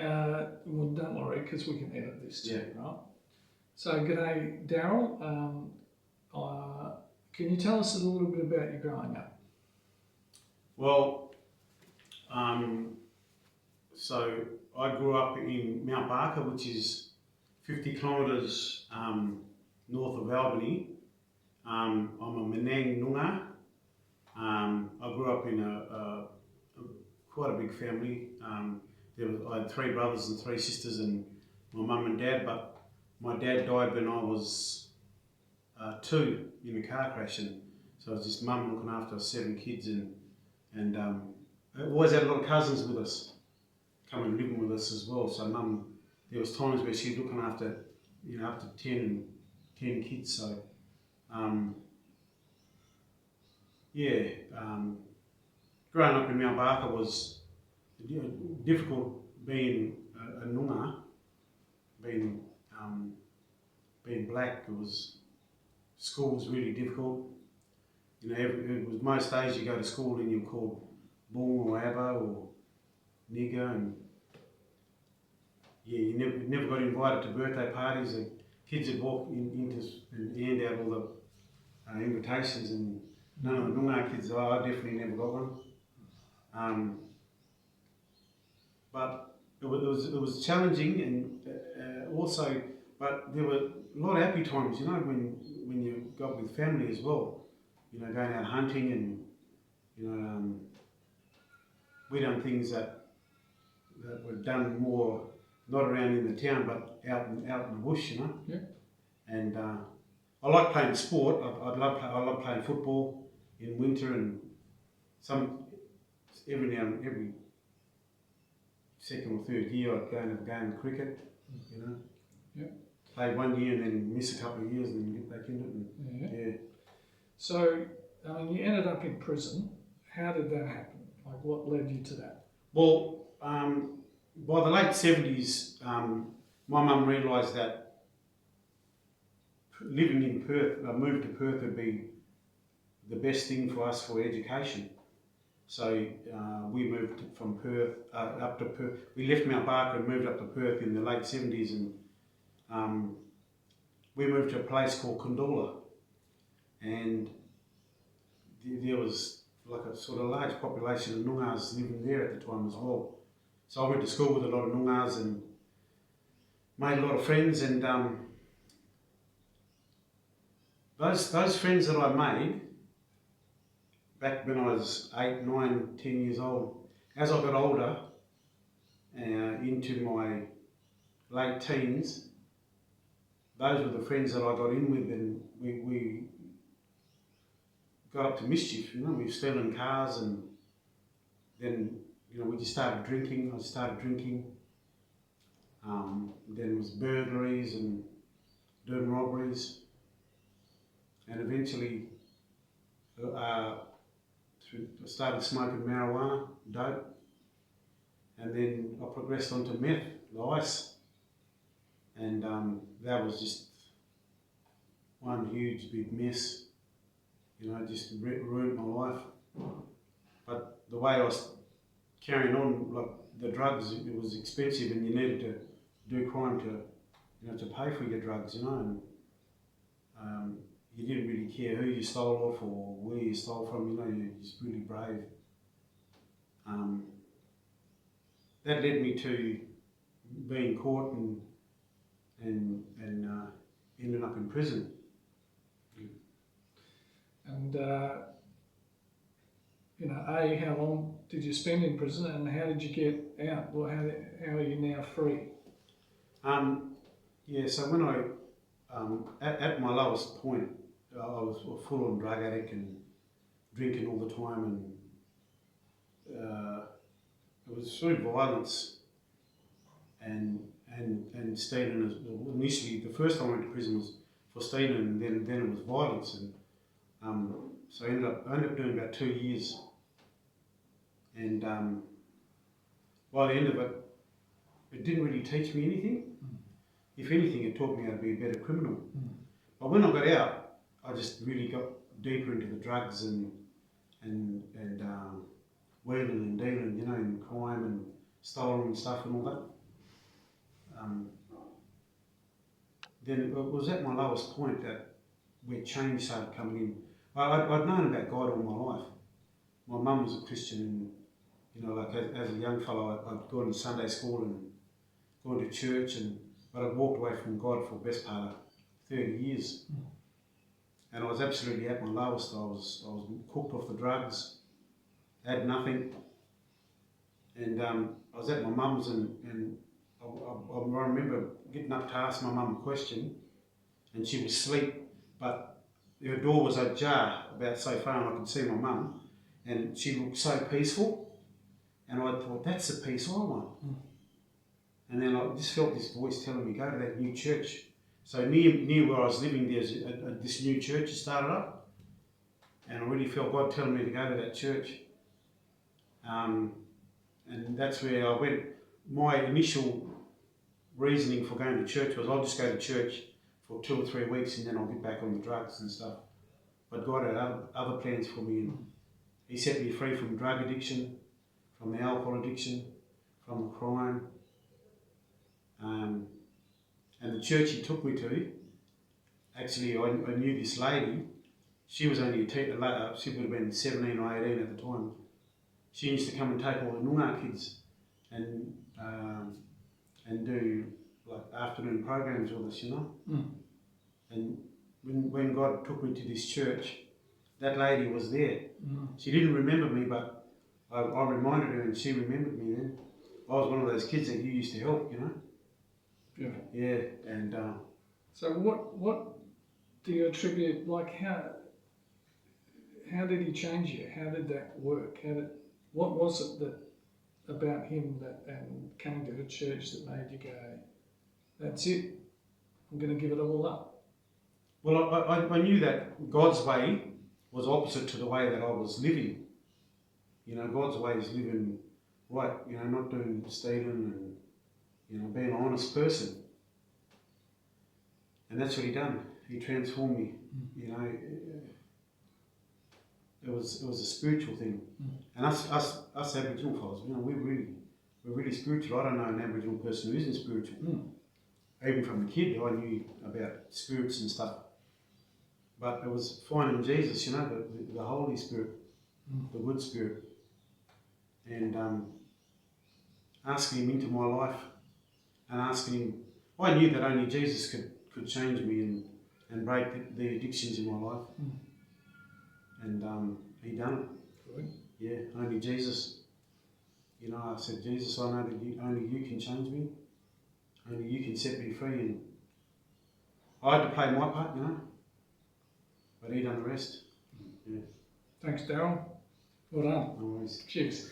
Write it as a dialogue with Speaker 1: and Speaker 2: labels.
Speaker 1: Well, don't worry, because we can edit this too, right? So, g'day, Darryl. Can you tell us a little bit about your growing up?
Speaker 2: Well, so I grew up in Mount Barker, which is 50 kilometres north of Albany. I'm a Menang Noongar. I grew up in quite a big family. I had 3 brothers and 3 sisters and my mum and dad, but my dad died when I was 2 in a car crash, and so it was just mum looking after 7 kids, and I always had a lot of cousins with us, coming living with us as well. So mum, there was times where she was looking after, up to 10 kids. So growing up in Mount Barker was difficult, being a Noongar, being black. School was really difficult. It was most days you go to school and you're called Bong or Abba or nigger, and you never got invited to birthday parties. The kids would walk into and hand out all the invitations, and none of the Noongar kids. I definitely never got one. But it was challenging, and also, but there were a lot of happy times. When you got with family as well. Going out hunting, and we done things that were done more not around in the town, but out in the bush.
Speaker 1: Yeah.
Speaker 2: And I like playing sport. I love playing football in winter, and every second or third year I'd go and have a game of cricket.
Speaker 1: Yeah.
Speaker 2: Play 1 year and then miss a couple of years and then get back into it. Yeah.
Speaker 1: So, you ended up in prison. How did that happen? Like, what led you to that?
Speaker 2: Well, by the late 70s, my mum realised that living in Perth, a move to Perth would be the best thing for us for education. So we moved from Perth up to Perth. We left Mount Barker and moved up to Perth in the late 70s, and we moved to a place called Condola, and there was like a sort of large population of Noongars living there at the time as well. So I went to school with a lot of Noongars and made a lot of friends, and those friends that I made back when I was 8, 9, 10 years old, as I got older, into my late teens, those were the friends that I got in with, and we got up to mischief. We were stealing cars, and then we just started drinking. I started drinking. Then it was burglaries and doing robberies, and eventually I started smoking marijuana, dope, and then I progressed onto meth, the ice, and that was just one huge big mess. Just ruined my life. But the way I was carrying on, like the drugs, it was expensive, and you needed to do crime to pay for your drugs, and you didn't really care who you stole off or where you stole from. You're just really brave. That led me to being caught and ended up in prison.
Speaker 1: And how long did you spend in prison, and how did you get out? Well, how are you now free?
Speaker 2: So when I at my lowest point, I was a full-on drug addict and drinking all the time, and it was through violence and stealing. Initially, the first time I went to prison was for stealing, and then it was violence, and so I ended up doing about 2 years, and by the end of it, it didn't really teach me anything. If anything, it taught me how to be a better criminal. But when I got out, I just really got deeper into the drugs and wheeling and dealing, and crime and stolen stuff and all that. then it was at my lowest point that where change started coming in. I'd known about God all my life. My mum was a Christian, and you know, like as a young fellow, I'd gone to Sunday school and gone to church, but I'd walked away from God for the best part of 30 years. And I was absolutely at my lowest. I was cooked off the drugs, had nothing, and I was at my mum's, and I remember getting up to ask my mum a question, and she was asleep, but her door was ajar about so far, and I could see my mum, and she looked so peaceful, and I thought, that's the peace I want. And then I just felt this voice telling me, go to that new church. So near where I was living, there's this new church that started up, and I really felt God telling me to go to that church. And that's where I went. My initial reasoning for going to church was I'll just go to church for 2 or 3 weeks and then I'll get back on the drugs and stuff. But God had other plans for me, and He set me free from drug addiction, from the alcohol addiction, from the crime. And the church He took me to, actually I knew this lady. She was only she would have been 17 or 18 at the time. She used to come and take all the Noongar kids and do like afternoon programs with us, you know. And when God took me to this church, that lady was there. She didn't remember me, but I reminded her, and she remembered me then. I was one of those kids that you used to help, you know.
Speaker 1: Beautiful.
Speaker 2: Yeah, and
Speaker 1: so what do you attribute? Like how did He change you? How did that work? What was it that about Him and coming to the church that made you go, that's it, I'm going to give it all up?
Speaker 2: Well, I knew that God's way was opposite to the way that I was living. You know, God's way is living right, you know, not doing stealing and, you know, being an honest person. And that's what He done. He transformed me. You know, it was a spiritual thing. And us Aboriginal fellas, you know, we're really spiritual. I don't know an Aboriginal person who isn't spiritual. Even from a kid, I knew about spirits and stuff. But it was finding Jesus, you know, the Holy Spirit, the good Spirit, and asking Him into my life, and asking Him. I knew that only Jesus could change me and break the addictions in my life, and He done it.
Speaker 1: Good.
Speaker 2: Yeah, only Jesus. You know, I said, Jesus, I know that only you can change me, only you can set me free, and I had to play my part, you know. But He done the rest. Yeah.
Speaker 1: Thanks, Darryl. Well done.
Speaker 2: No worries.
Speaker 1: Cheers.